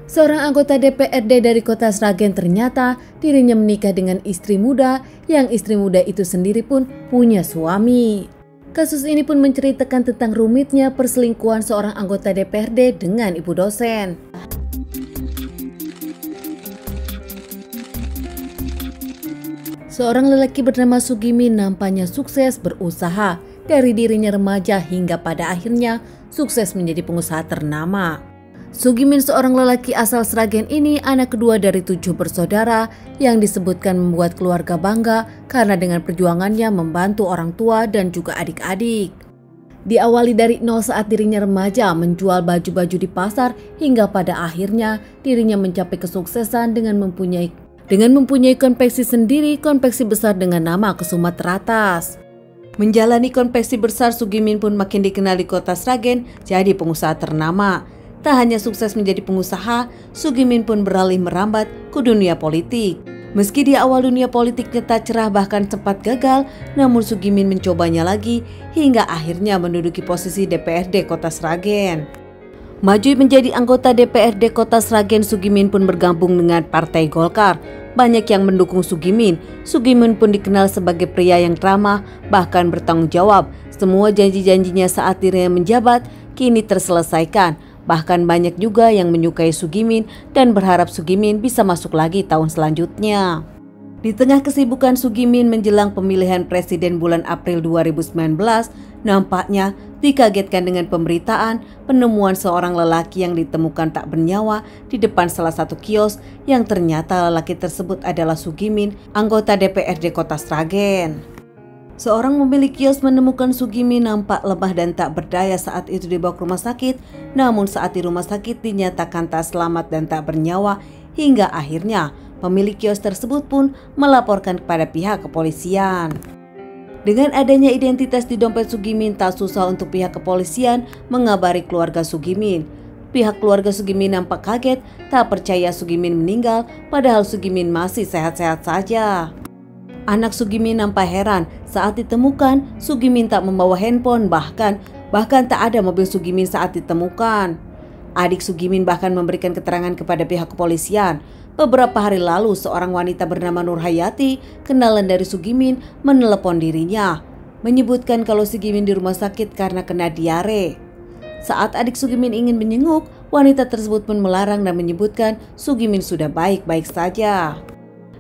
Seorang anggota DPRD dari Kota Sragen ternyata dirinya menikah dengan istri muda yang istri muda itu sendiri pun punya suami. Kasus ini pun menceritakan tentang rumitnya perselingkuhan seorang anggota DPRD dengan ibu dosen. Seorang lelaki bernama Sugimin nampaknya sukses berusaha dari dirinya remaja hingga pada akhirnya sukses menjadi pengusaha ternama. Sugimin, seorang lelaki asal Sragen ini, anak kedua dari 7 bersaudara yang disebutkan membuat keluarga bangga karena dengan perjuangannya membantu orang tua dan juga adik-adik. Diawali dari nol saat dirinya remaja menjual baju-baju di pasar hingga pada akhirnya dirinya mencapai kesuksesan dengan mempunyai konveksi sendiri, konveksi besar dengan nama Kusuma Teratas. Menjalani konveksi besar, Sugimin pun makin dikenal di Kota Sragen jadi pengusaha ternama. Tak hanya sukses menjadi pengusaha, Sugimin pun beralih merambat ke dunia politik. Meski di awal dunia politiknya tak cerah bahkan sempat gagal, namun Sugimin mencobanya lagi hingga akhirnya menduduki posisi DPRD Kota Sragen. Maju menjadi anggota DPRD Kota Sragen, Sugimin pun bergabung dengan Partai Golkar. Banyak yang mendukung Sugimin. Sugimin pun dikenal sebagai pria yang ramah, bahkan bertanggung jawab. Semua janji-janjinya saat dirinya menjabat kini terselesaikan. Bahkan banyak juga yang menyukai Sugimin dan berharap Sugimin bisa masuk lagi tahun selanjutnya. Di tengah kesibukan Sugimin menjelang pemilihan presiden bulan April 2019, nampaknya dikagetkan dengan pemberitaan penemuan seorang lelaki yang ditemukan tak bernyawa di depan salah satu kios yang ternyata lelaki tersebut adalah Sugimin, anggota DPRD Kota Sragen. Seorang pemilik kios menemukan Sugimin nampak lemah dan tak berdaya saat itu dibawa ke rumah sakit, namun saat di rumah sakit dinyatakan tak selamat dan tak bernyawa hingga akhirnya pemilik kios tersebut pun melaporkan kepada pihak kepolisian. Dengan adanya identitas di dompet Sugimin, tak susah untuk pihak kepolisian mengabari keluarga Sugimin. Pihak keluarga Sugimin nampak kaget, tak percaya Sugimin meninggal padahal Sugimin masih sehat-sehat saja. Anak Sugimin nampak heran saat ditemukan Sugimin tak membawa handphone, bahkan tak ada mobil Sugimin saat ditemukan. Adik Sugimin bahkan memberikan keterangan kepada pihak kepolisian. Beberapa hari lalu seorang wanita bernama Nur Hayati, kenalan dari Sugimin, menelepon dirinya, menyebutkan kalau Sugimin di rumah sakit karena kena diare. Saat adik Sugimin ingin menjenguk, wanita tersebut pun melarang dan menyebutkan Sugimin sudah baik-baik saja.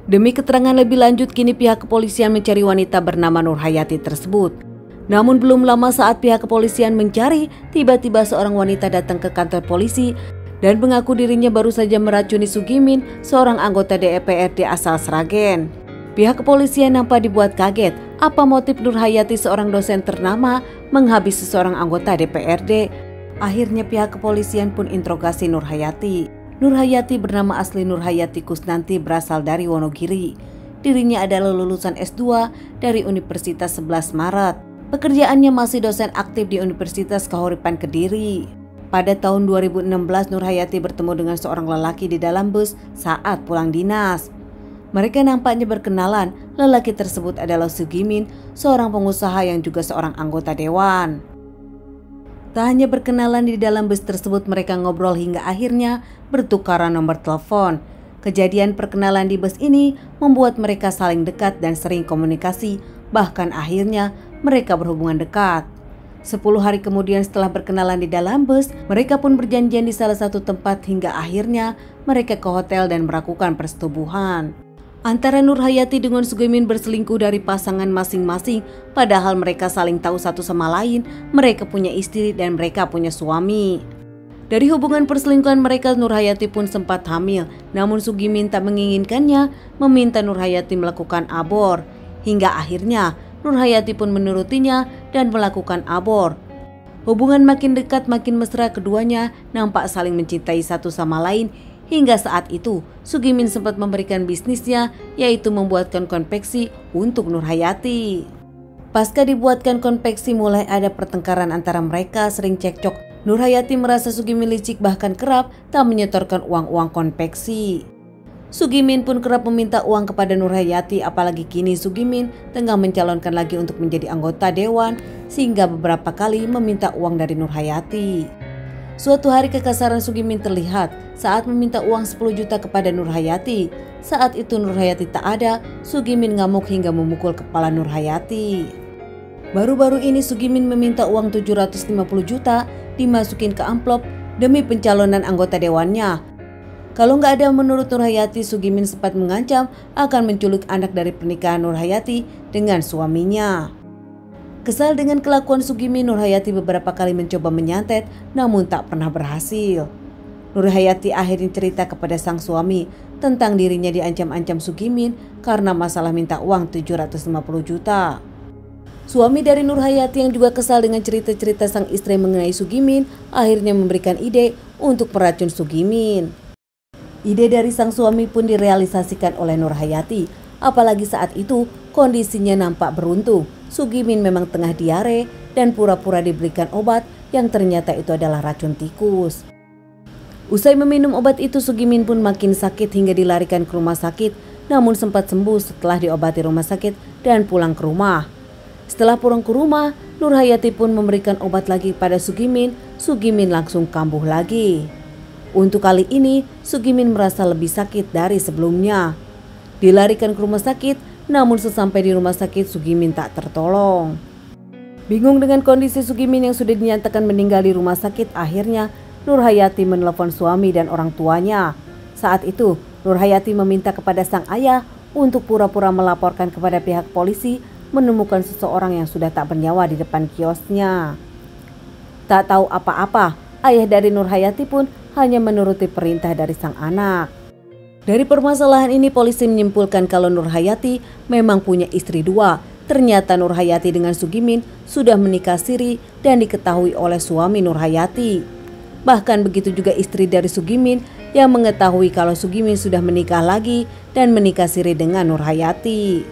Demi keterangan lebih lanjut, kini pihak kepolisian mencari wanita bernama Nur Hayati tersebut. Namun belum lama saat pihak kepolisian mencari, tiba-tiba seorang wanita datang ke kantor polisi dan mengaku dirinya baru saja meracuni Sugimin, seorang anggota DPRD asal Sragen. Pihak kepolisian nampak dibuat kaget, apa motif Nur Hayati, seorang dosen ternama, menghabisi seorang anggota DPRD. Akhirnya pihak kepolisian pun interogasi Nur Hayati. Nur Hayati bernama asli Nur Hayati Kusnanti, berasal dari Wonogiri. Dirinya adalah lulusan S2 dari Universitas 11 Maret. Pekerjaannya masih dosen aktif di Universitas Kahuripan Kediri. Pada tahun 2016, Nur Hayati bertemu dengan seorang lelaki di dalam bus saat pulang dinas. Mereka nampaknya berkenalan. Lelaki tersebut adalah Sugimin, seorang pengusaha yang juga seorang anggota dewan. Tak hanya berkenalan di dalam bus tersebut, mereka ngobrol hingga akhirnya bertukaran nomor telepon. Kejadian perkenalan di bus ini membuat mereka saling dekat dan sering komunikasi, bahkan akhirnya mereka berhubungan dekat. 10 hari kemudian setelah berkenalan di dalam bus, mereka pun berjanjian di salah satu tempat hingga akhirnya mereka ke hotel dan melakukan persetubuhan. Antara Nur Hayati dengan Sugimin berselingkuh dari pasangan masing-masing, padahal mereka saling tahu satu sama lain, mereka punya istri dan mereka punya suami. Dari hubungan perselingkuhan mereka, Nur Hayati pun sempat hamil, namun Sugimin tak menginginkannya, meminta Nur Hayati melakukan abor. Hingga akhirnya Nur Hayati pun menurutinya dan melakukan abor. Hubungan makin dekat, makin mesra, keduanya nampak saling mencintai satu sama lain. Hingga saat itu, Sugimin sempat memberikan bisnisnya, yaitu membuatkan konveksi untuk Nur Hayati. Pasca dibuatkan konveksi, mulai ada pertengkaran antara mereka, sering cekcok. Nur Hayati merasa Sugimin licik, bahkan kerap tak menyetorkan uang-uang konveksi. Sugimin pun kerap meminta uang kepada Nur Hayati, apalagi kini Sugimin tengah mencalonkan lagi untuk menjadi anggota dewan, sehingga beberapa kali meminta uang dari Nur Hayati. Suatu hari kekasaran Sugimin terlihat saat meminta uang 10 juta kepada Nur Hayati. Saat itu Nur Hayati tak ada, Sugimin ngamuk hingga memukul kepala Nur Hayati. Baru-baru ini Sugimin meminta uang 750 juta dimasukin ke amplop demi pencalonan anggota dewannya. Kalau nggak ada menurut Nur Hayati, Sugimin sempat mengancam akan menculik anak dari pernikahan Nur Hayati dengan suaminya. Kesal dengan kelakuan Sugimin, Nur Hayati beberapa kali mencoba menyantet namun tak pernah berhasil. Nur Hayati akhirnya cerita kepada sang suami tentang dirinya diancam-ancam Sugimin karena masalah minta uang 750 juta. Suami dari Nur Hayati yang juga kesal dengan cerita-cerita sang istri mengenai Sugimin akhirnya memberikan ide untuk meracun Sugimin. Ide dari sang suami pun direalisasikan oleh Nur Hayati, apalagi saat itu kondisinya nampak beruntung. Sugimin memang tengah diare dan pura-pura diberikan obat yang ternyata itu adalah racun tikus. Usai meminum obat itu, Sugimin pun makin sakit hingga dilarikan ke rumah sakit, namun sempat sembuh setelah diobati rumah sakit dan pulang ke rumah. Setelah pulang ke rumah, Nur Hayati pun memberikan obat lagi pada Sugimin. Sugimin langsung kambuh lagi. Untuk kali ini, Sugimin merasa lebih sakit dari sebelumnya. Dilarikan ke rumah sakit, namun sesampai di rumah sakit Sugimin tak tertolong. Bingung dengan kondisi Sugimin yang sudah dinyatakan meninggal di rumah sakit, akhirnya Nur Hayati menelepon suami dan orang tuanya. Saat itu, Nur Hayati meminta kepada sang ayah untuk pura-pura melaporkan kepada pihak polisi menemukan seseorang yang sudah tak bernyawa di depan kiosnya. Tak tahu apa-apa, ayah dari Nur Hayati pun hanya menuruti perintah dari sang anak. Dari permasalahan ini polisi menyimpulkan kalau Nur Hayati memang punya istri dua. Ternyata Nur Hayati dengan Sugimin sudah menikah siri dan diketahui oleh suami Nur Hayati. Bahkan begitu juga istri dari Sugimin yang mengetahui kalau Sugimin sudah menikah lagi dan menikah siri dengan Nur Hayati.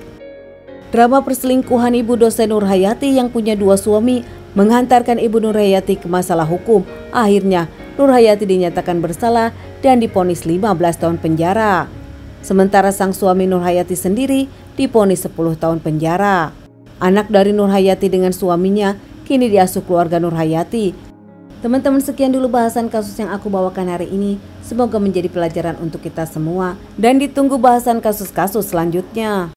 Drama perselingkuhan ibu dosen Nur Hayati yang punya dua suami menghantarkan ibu Nur Hayati ke masalah hukum. Akhirnya Nur Hayati dinyatakan bersalah dan divonis 15 tahun penjara. Sementara sang suami Nur Hayati sendiri divonis 10 tahun penjara. Anak dari Nur Hayati dengan suaminya kini diasuh keluarga Nur Hayati. Teman-teman, sekian dulu bahasan kasus yang aku bawakan hari ini. Semoga menjadi pelajaran untuk kita semua dan ditunggu bahasan kasus-kasus selanjutnya.